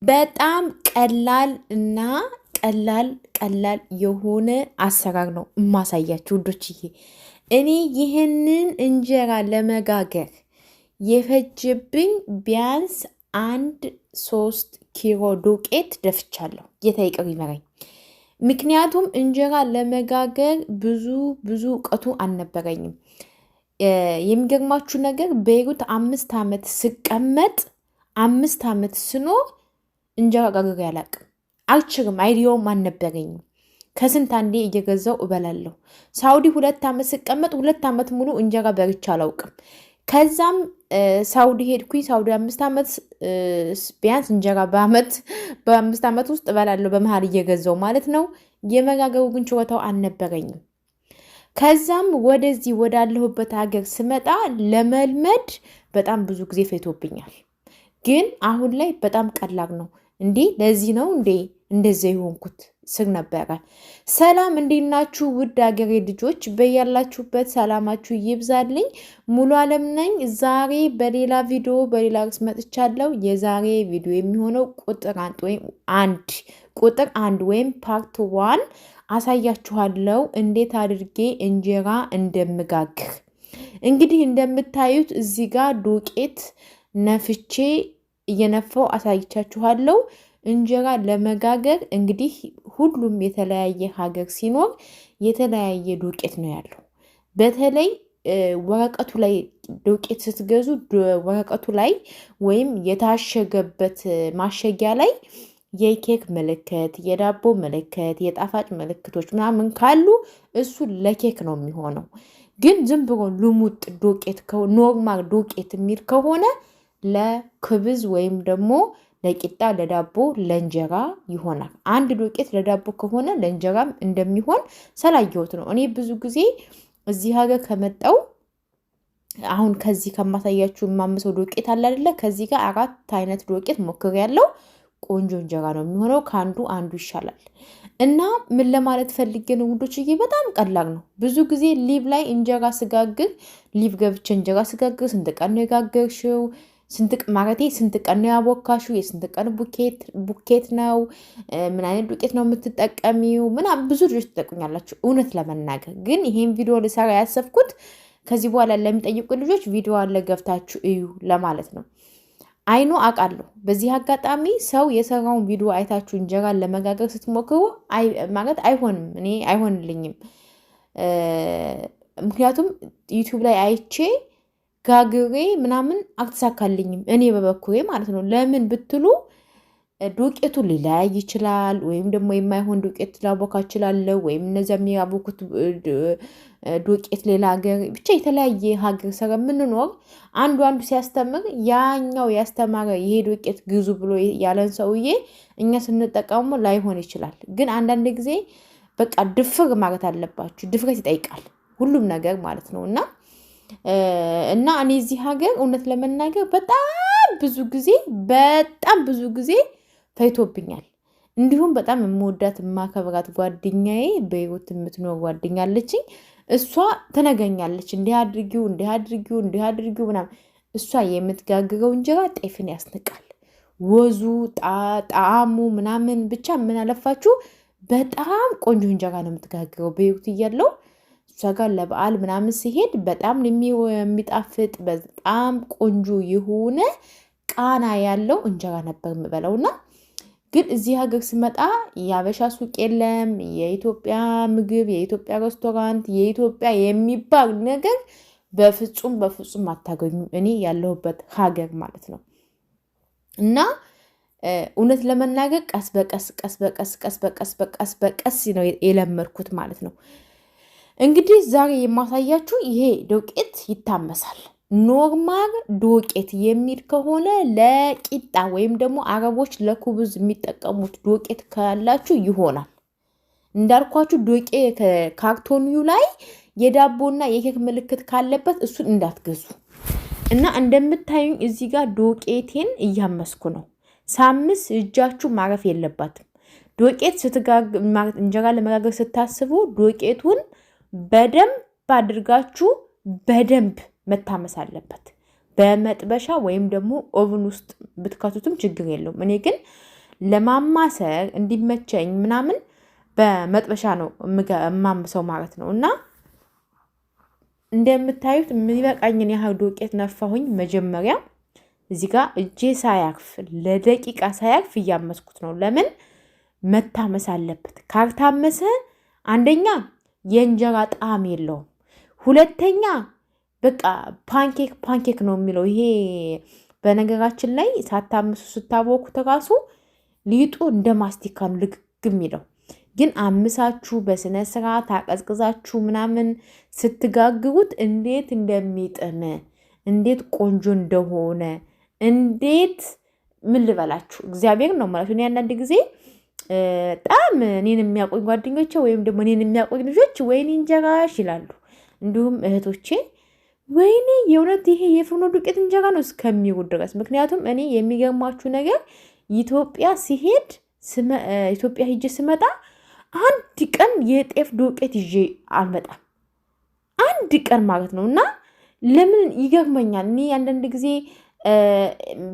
በጣም ቀላል እና ቀላል የሆነ አሰራር ነው የማሳያችሁ ውዶችዬ። እኔ ይህንን እንጀራ ለመጋገር የፈጀብኝ ቢያንስ 1-3 ኪሎ ዱቄት ደፍቻለሁ። ጌታ ይቅር ይመረኝ። ምክንያቱም እንጀራ ለመጋገር ብዙ እውቀቱ አልነበረኝም። የሚገርማችሁ ነገር ቤይሩት 5 ዓመት ስቀመጥ 5 ዓመት ስኖር እንጀራ ጋግሬ አላቅም። አልችልም፣ አይዲያውም አልነበረኝም። ከስንት አንዴ እየገዛው እበላለሁ። ሳውዲ 2 ዓመት ስቀመጥ 2 ዓመት ሙሉ እንጀራ በልቼ አላውቅም። ከዛም ሳውዲ ሄድኩኝ። ሳውዲ 5 ዓመት ቢያንስ እንጀራ በ5 ዓመት ውስጥ እበላለሁ፣ በመሀል እየገዛው ማለት ነው። የመጋገሩ ግን ችሎታው አልነበረኝም። ከዛም ወደዚህ ወዳለሁበት ሀገር ስመጣ ለመልመድ በጣም ብዙ ጊዜ ፈይቶብኛል። ግን አሁን ላይ በጣም ቀላል ነው። እንዴ ለዚህ ነው እንዴ እንደዚህ የሆንኩት ስር ነበረ። ሰላም እንዴት ናችሁ ውድ ሀገሬ ልጆች፣ በያላችሁበት ሰላማችሁ ይብዛልኝ። ሙሉ አለም ነኝ። ዛሬ በሌላ ቪዲዮ በሌላ ርዕስ መጥቻለሁ። የዛሬ ቪዲዮ የሚሆነው ቁጥር አንድ ወይም ፓርት 1 አሳያችኋለሁ እንዴት አድርጌ እንጀራ እንደምጋግር። እንግዲህ እንደምታዩት እዚህ ጋር ዱቄት ነፍቼ እየነፋው አሳይቻችኋለሁ። እንጀራ ለመጋገር እንግዲህ ሁሉም የተለያየ ሀገር ሲኖር የተለያየ ዱቄት ነው ያለው። በተለይ ወረቀቱ ላይ ዱቄት ስትገዙ ወረቀቱ ላይ ወይም የታሸገበት ማሸጊያ ላይ የኬክ ምልክት፣ የዳቦ ምልክት፣ የጣፋጭ ምልክቶች ምናምን ካሉ እሱ ለኬክ ነው የሚሆነው። ግን ዝም ብሎ ልሙጥ ዱቄት ኖርማል ዱቄት የሚል ከሆነ ለክብዝ ወይም ደግሞ ለቂጣ፣ ለዳቦ፣ ለእንጀራ ይሆናል። አንድ ዱቄት ለዳቦ ከሆነ ለእንጀራም እንደሚሆን ስላየሁት ነው። እኔ ብዙ ጊዜ እዚህ ሀገር ከመጣው አሁን ከዚህ ከማሳያችሁ የማምሰው ዱቄት አለ አይደለ? ከዚህ ጋር 4 አይነት ዱቄት ሞክሬያለሁ። ቆንጆ እንጀራ ነው የሚሆነው። ከአንዱ አንዱ ይሻላል። እና ምን ለማለት ፈልጌ ነው ውዶችዬ፣ በጣም ቀላል ነው። ብዙ ጊዜ ሊቭ ላይ እንጀራ ስጋግር ሊቭ ገብቼ እንጀራ ስጋግር ስንት ቀን ነው የጋገርሽው? ስንት ቀን ነው ያቦካሽው? የስንት ቀን ቡኬት ነው? ምን አይነት ዱቄት ነው የምትጠቀሚው? ምናምን ብዙ ልጆች ትጠቁኛላችሁ። እውነት ለመናገር ግን ይሄን ቪዲዮ ልሰራ ያሰብኩት ከዚህ በኋላ ለሚጠይቁ ልጆች ቪዲዮ አለ ገብታችሁ እዩ ለማለት ነው። አይኖ አውቃለሁ። በዚህ አጋጣሚ ሰው የሰራውን ቪዲዮ አይታችሁ እንጀራን ለመጋገር ስትሞክሩ ማለት አይሆንም፣ እኔ አይሆንልኝም። ምክንያቱም ዩቲዩብ ላይ አይቼ ጋግሬ ምናምን አልተሳካልኝም፣ እኔ በበኩሬ ማለት ነው። ለምን ብትሉ ዱቄቱ ሊለያይ ይችላል፣ ወይም ደግሞ የማይሆን ዱቄት ላቦካ እችላለሁ፣ ወይም እነዚያ የሚያቦኩት ዱቄት ሌላ ሀገር፣ ብቻ የተለያየ ሀገር ስለምንኖር አንዱ ሲያስተምር ያኛው ያስተማረ ይሄ ዱቄት ግዙ ብሎ ያለን ሰውዬ እኛ ስንጠቀሙ ላይሆን ይችላል። ግን አንዳንድ ጊዜ በቃ ድፍር ማለት አለባችሁ። ድፍረት ይጠይቃል ሁሉም ነገር ማለት ነው። እና እኔ እዚህ ሀገር እውነት ለመናገር በጣም ብዙ ጊዜ ፈይቶብኛል። እንዲሁም በጣም የምወዳት የማከብራት ጓደኛዬ በህይወት የምትኖር ጓደኛ አለችኝ። እሷ ትነግረኛለች እንዲህ አድርጊው ምናምን። እሷ የምትጋግረው እንጀራ ጤፍን ያስንቃል። ወዙ፣ ጣዕሙ ምናምን ብቻ ምን አለፋችሁ በጣም ቆንጆ እንጀራ ነው የምትጋግረው። በህይወት እያለው እሷ ጋር ለበዓል ምናምን ሲሄድ በጣም የሚጣፍጥ በጣም ቆንጆ የሆነ ቃና ያለው እንጀራ ነበር የምበላውና ግን እዚህ ሀገር ስመጣ የአበሻ ሱቅ የለም፣ የኢትዮጵያ ምግብ፣ የኢትዮጵያ ሬስቶራንት፣ የኢትዮጵያ የሚባል ነገር በፍጹም አታገኙም፣ እኔ ያለሁበት ሀገር ማለት ነው። እና እውነት ለመናገር ቀስ በቀስ ነው የለመድኩት ማለት ነው። እንግዲህ ዛሬ የማሳያችሁ ይሄ ዱቄት ይታመሳል። ኖርማል ዱቄት የሚል ከሆነ ለቂጣ ወይም ደግሞ አረቦች ለኩብዝ የሚጠቀሙት ዱቄት ካላችሁ ይሆናል። እንዳልኳችሁ ዱቄት ካርቶኒው ላይ የዳቦና የኬክ ምልክት ካለበት እሱን እንዳትገዙ። እና እንደምታዩኝ እዚህ ጋር ዱቄቴን እያመስኩ ነው። ሳምስ እጃችሁ ማረፍ የለባትም። ዱቄት እንጀራ ለመጋገር ስታስቡ ዱቄቱን በደንብ አድርጋችሁ በደንብ መታመስ አለበት። በመጥበሻ ወይም ደግሞ ኦቭን ውስጥ ብትከቱትም ችግር የለውም። እኔ ግን ለማማሰር እንዲመቸኝ ምናምን በመጥበሻ ነው የማምሰው ማለት ነው። እና እንደምታዩት የሚበቃኝን ያህል ዱቄት ነፋሁኝ። መጀመሪያ እዚህ ጋር እጄ ሳያርፍ ለደቂቃ ሳያርፍ እያመስኩት ነው። ለምን መታመስ አለበት። ካልታመሰ አንደኛ የእንጀራ ጣዕም የለውም፣ ሁለተኛ በቃ ፓንኬክ ነው የሚለው። ይሄ በነገራችን ላይ ሳታምሱ ስታቦኩት ራሱ ሊጡ እንደ ማስቲካ ነው ልግግ የሚለው። ግን አምሳችሁ በስነ ስርዓት አቀዝቅዛችሁ ምናምን ስትጋግሩት እንዴት እንደሚጥም እንዴት ቆንጆ እንደሆነ እንዴት ምን ልበላችሁ፣ እግዚአብሔር ነው ማለት ነው። አንዳንድ ጊዜ በጣም እኔን የሚያቆኝ ጓደኞቼ ወይም ደግሞ እኔን የሚያቆኝ ልጆች ወይኔ እንጀራሽ ይላሉ። እንዲሁም እህቶቼ ወይኔ የእውነት ይሄ የፍርኖ ዱቄት እንጀራ ነው እስከሚሉ ድረስ። ምክንያቱም እኔ የሚገርማችሁ ነገር ኢትዮጵያ ሂጄ ስመጣ አንድ ቀን የጤፍ ዱቄት ይዤ አልመጣም። አንድ ቀን ማለት ነው። እና ለምን ይገርመኛል። እኔ አንዳንድ ጊዜ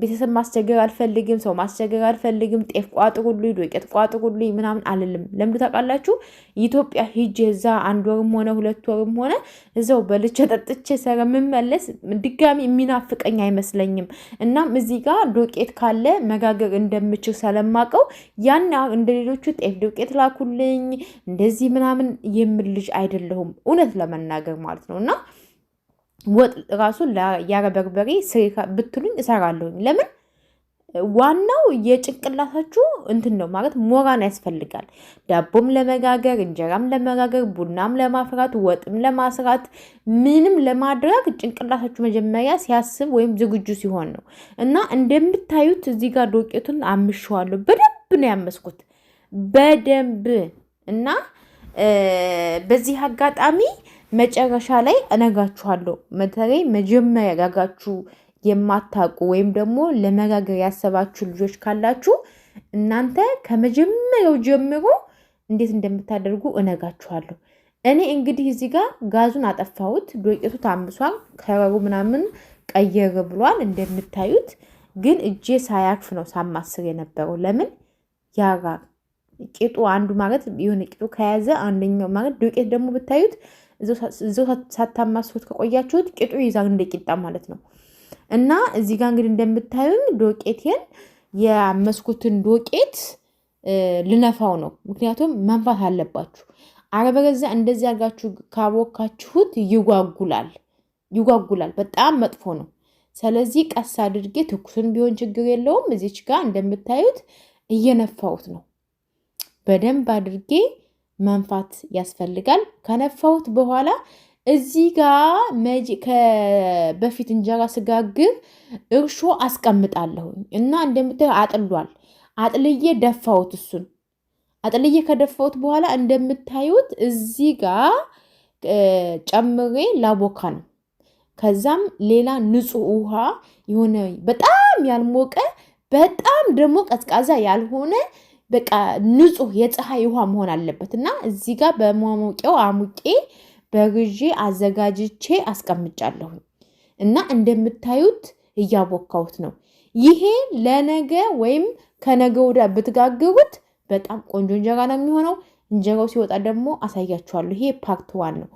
ቤተሰብ ማስቸገር አልፈልግም፣ ሰው ማስቸገር አልፈልግም። ጤፍ ቋጥሩልኝ፣ ዱቄት ቋጥሩልኝ ምናምን አልልም። ለምን ታውቃላችሁ? ኢትዮጵያ ሂጄ እዛ 1 ወርም ሆነ 2 ወርም ሆነ እዛው በልቼ ጠጥቼ ስለምመለስ ድጋሚ የሚናፍቀኝ አይመስለኝም። እናም እዚህ ጋር ዱቄት ካለ መጋገር እንደምችል ስለማውቀው ያን እንደ ሌሎቹ ጤፍ ዱቄት ላኩልኝ እንደዚህ ምናምን የምል ልጅ አይደለሁም፣ እውነት ለመናገር ማለት ነው። እና ወጥ ራሱ ያለ በርበሬ ብትሉኝ እሰራለሁኝ። ለምን ዋናው የጭንቅላታችሁ እንትን ነው ማለት ሞራን ያስፈልጋል። ዳቦም ለመጋገር፣ እንጀራም ለመጋገር፣ ቡናም ለማፍራት፣ ወጥም ለማስራት፣ ምንም ለማድረግ ጭንቅላታችሁ መጀመሪያ ሲያስብ ወይም ዝግጁ ሲሆን ነው። እና እንደምታዩት እዚህ ጋር ዱቄቱን አምሸዋለሁ። በደንብ ነው ያመስኩት፣ በደንብ እና በዚህ አጋጣሚ መጨረሻ ላይ እነግራችኋለሁ። በተለይ መጀመሪያ ጋጋችሁ የማታውቁ ወይም ደግሞ ለመጋገር ያሰባችሁ ልጆች ካላችሁ እናንተ ከመጀመሪያው ጀምሮ እንዴት እንደምታደርጉ እነግራችኋለሁ። እኔ እንግዲህ እዚህ ጋር ጋዙን አጠፋሁት። ዱቄቱ ታምሷል፣ ከረሩ ምናምን ቀየር ብሏል እንደምታዩት። ግን እጄ ሳያርፍ ነው ሳማስር የነበረው። ለምን ያራር ቂጡ አንዱ ማለት የሆነ ቂጡ ከያዘ አንደኛው ማለት ዱቄት ደግሞ ብታዩት እዛው ሳታማስሩት ከቆያችሁት ቂጡ ይዛል እንደ ቂጣ ማለት ነው። እና እዚህ ጋር እንግዲህ እንደምታዩኝ ዱቄቴን ያመስኩትን ዱቄት ልነፋው ነው። ምክንያቱም መንፋት አለባችሁ። አለበለዚያ እንደዚህ አድርጋችሁ ካቦካችሁት ይጓጉላል፣ በጣም መጥፎ ነው። ስለዚህ ቀስ አድርጌ ትኩስን ቢሆን ችግር የለውም። እዚች ጋር እንደምታዩት እየነፋሁት ነው። በደንብ አድርጌ መንፋት ያስፈልጋል። ከነፋሁት በኋላ እዚህ ጋር በፊት እንጀራ ስጋግር እርሾ አስቀምጣለሁኝ እና እንደምታዩ አጥሏል። አጥልዬ ደፋሁት። እሱን አጥልዬ ከደፋሁት በኋላ እንደምታዩት እዚህ ጋር ጨምሬ ላቦካ ነው። ከዛም ሌላ ንጹህ ውሃ የሆነ በጣም ያልሞቀ በጣም ደግሞ ቀዝቃዛ ያልሆነ በቃ ንጹህ የፀሐይ ውሃ መሆን አለበት እና እዚህ ጋር በማሞቂያው አሙቄ በግዢ አዘጋጅቼ አስቀምጫለሁ እና እንደምታዩት እያቦካሁት ነው። ይሄ ለነገ ወይም ከነገ ወዲያ ብትጋግሩት በጣም ቆንጆ እንጀራ ነው የሚሆነው። እንጀራው ሲወጣ ደግሞ አሳያችኋለሁ። ይሄ ፓርት 1 ነው።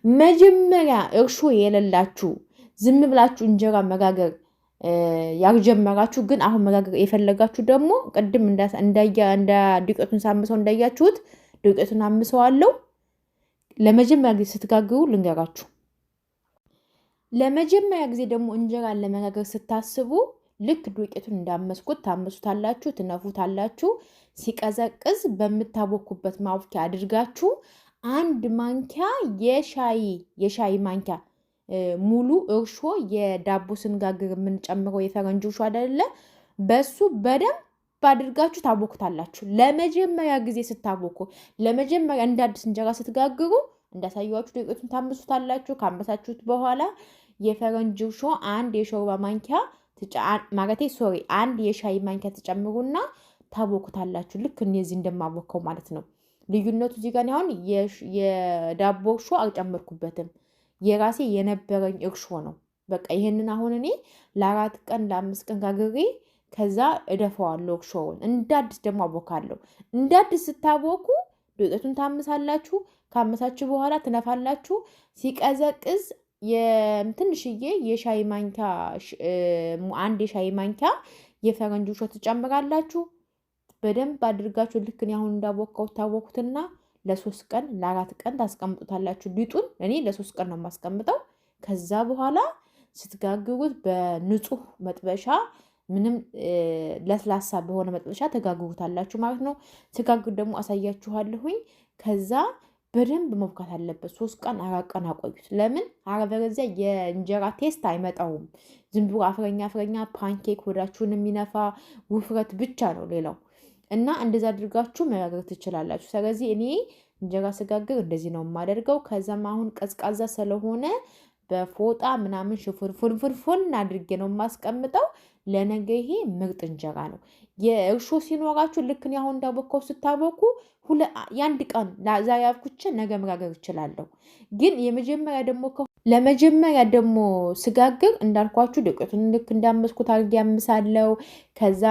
መጀመሪያ እርሾ የሌላችሁ ዝም ብላችሁ እንጀራ መጋገር ያልጀመራችሁ ግን አሁን መጋገር የፈለጋችሁ ደግሞ ቅድም እንደ ዱቄቱን ሳምሰው እንዳያችሁት ዱቄቱን አምሰዋለሁ። ለመጀመሪያ ጊዜ ስትጋግሩ ልንገራችሁ። ለመጀመሪያ ጊዜ ደግሞ እንጀራን ለመጋገር ስታስቡ ልክ ዱቄቱን እንዳመስኩት ታምሱታላችሁ፣ ትነፉታላችሁ። ሲቀዘቅዝ በምታቦኩበት ማቡኪያ አድርጋችሁ 1 ማንኪያ የሻይ ማንኪያ ሙሉ እርሾ የዳቦ ስንጋግር የምንጨምረው የፈረንጅ እርሾ አይደለ? በሱ በደንብ አድርጋችሁ ታቦኩታላችሁ። ለመጀመሪያ ጊዜ ስታቦኩ፣ ለመጀመሪያ እንደ አዲስ እንጀራ ስትጋግሩ እንዳሳየዋችሁ ዱቄቱን ታምሱታላችሁ። ካመሳችሁት በኋላ የፈረንጅ እርሾ 1 የሾርባ ማንኪያ አንድ የሻይ ማንኪያ ተጨምሩና ታቦኩታላችሁ። ልክ እነዚህ እንደማቦከው ማለት ነው። ልዩነቱ እዚህ ጋር አሁን የዳቦ እርሾ አልጨመርኩበትም። የራሴ የነበረኝ እርሾ ነው። በቃ ይሄንን አሁን እኔ ለ4 ቀን ለ5 ቀን ጋግሬ ከዛ እደፈዋለሁ እርሾውን። እንዳዲስ ደግሞ አቦካለሁ። እንዳዲስ ስታቦኩ ዱቄቱን ታምሳላችሁ። ካመሳችሁ በኋላ ትነፋላችሁ። ሲቀዘቅዝ ትንሽዬ የሻይ ማንኪያ አንድ የሻይ ማንኪያ የፈረንጅ እርሾ ትጨምራላችሁ። በደንብ አድርጋችሁ ልክ እኔ አሁን እንዳቦካው ታቦኩትና ለ3 ቀን ለ4 ቀን ታስቀምጡታላችሁ። ሊጡን እኔ ለ3 ቀን ነው የማስቀምጠው። ከዛ በኋላ ስትጋግሩት በንጹህ መጥበሻ ምንም ለስላሳ በሆነ መጥበሻ ተጋግሩታላችሁ ማለት ነው። ስጋግር ደግሞ አሳያችኋለሁኝ። ከዛ በደንብ መብካት አለበት። 3 ቀን 4 ቀን አቆዩት። ለምን አለበለዚያ የእንጀራ ቴስት አይመጣውም። ዝም ብሎ አፍረኛ ፓንኬክ ሆዳችሁን የሚነፋ ውፍረት ብቻ ነው ሌላው። እና እንደዛ አድርጋችሁ መጋገር ትችላላችሁ። ስለዚህ እኔ እንጀራ ስጋግር እንደዚህ ነው የማደርገው። ከዛም አሁን ቀዝቃዛ ስለሆነ በፎጣ ምናምን ሽፉን አድርጌ ነው የማስቀምጠው። ለነገ ይሄ ምርጥ እንጀራ ነው። የእርሾ ሲኖራችሁ ልክ እኔ አሁን እንዳቦካው ስታቦኩ የአንድ ቀን ዛሬ አብኩቼ ነገ መጋገር እችላለሁ። ግን ለመጀመሪያ ደግሞ ስጋግር እንዳልኳችሁ ዱቄቱን ልክ እንዳመስኩት አድርጌ ያምሳለሁ። ከዛ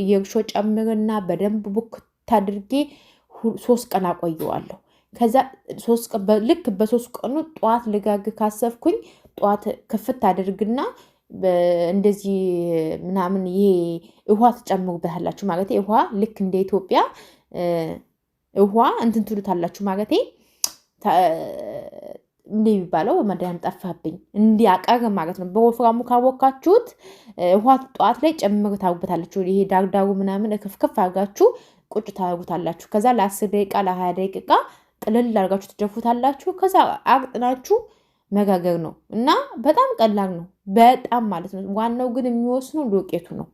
የእርሾ ጨምርና በደንብ ቡክት አድርጌ 3 ቀን አቆየዋለሁ። ከዛ 3 ቀን ልክ በ3 ቀኑ ጠዋት ልጋግር ካሰብኩኝ ጠዋት ክፍት አድርግና እንደዚህ ምናምን ይሄ ውሃ ትጨምሩበታላችሁ ማለት ውሃ ልክ እንደ ኢትዮጵያ ውሃ እንትን ትሉታላችሁ ማለት እንዲህ የሚባለው መድኃኒዓለም ጠፋብኝ። እንዲያቀር ማለት ነው። በወፍራሙ ካቦካችሁት ውሃ ጠዋት ላይ ጨምር ታውበታላችሁ። ይሄ ዳርዳሩ ምናምን ክፍክፍ አድርጋችሁ ቁጭ ታደርጉታላችሁ። ከዛ ለ10 ደቂቃ ለ20 ደቂቃ ጥልል አድርጋችሁ ትደፉታላችሁ። ከዛ አቅጥናችሁ መጋገር ነው እና በጣም ቀላል ነው። በጣም ማለት ነው። ዋናው ግን የሚወስነው ዱቄቱ ነው።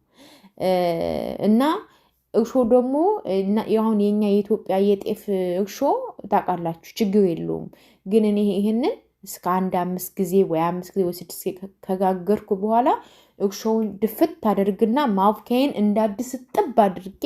እና እርሾ ደግሞ አሁን የኛ የኢትዮጵያ የጤፍ እርሾ ታውቃላችሁ፣ ችግር የለውም። ግን እኔ ይሄንን እስከ 5 ጊዜ ወይ 5 ጊዜ ወይ 6 ጊዜ ከጋገርኩ በኋላ እርሾውን ድፍት አደርግና ማብካዬን እንዳዲስ ጥብ አድርጌ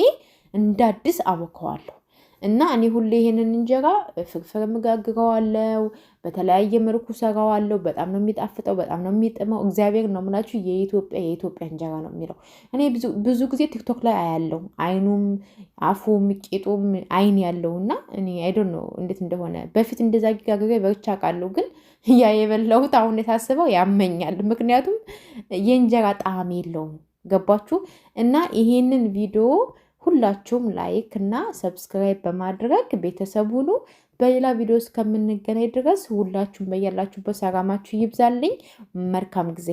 እንዳዲስ አቦከዋለሁ። እና እኔ ሁሌ ይሄንን እንጀራ ፍርፍር ምጋግረዋለሁ፣ በተለያየ መልኩ ሰራዋለሁ። በጣም ነው የሚጣፍጠው፣ በጣም ነው የሚጥመው። እግዚአብሔር ነው የምላችሁ የኢትዮጵያ እንጀራ ነው የሚለው። እኔ ብዙ ጊዜ ቲክቶክ ላይ አያለው፣ አይኑም አፉም ቂጡም አይን ያለውና እኔ አይዶን ነው እንዴት እንደሆነ። በፊት እንደዛ ጋግሬ በርቻ ቃለሁ፣ ግን ያ የበላሁት አሁን የታስበው ያመኛል። ምክንያቱም የእንጀራ ጣዕም የለውም። ገባችሁ? እና ይሄንን ቪዲዮ ሁላችሁም ላይክ እና ሰብስክራይብ በማድረግ ቤተሰብ ሁኑ። በሌላ ቪዲዮ እስከምንገናኝ ድረስ ሁላችሁም በያላችሁበት ሰላማችሁ ይብዛልኝ። መልካም ጊዜ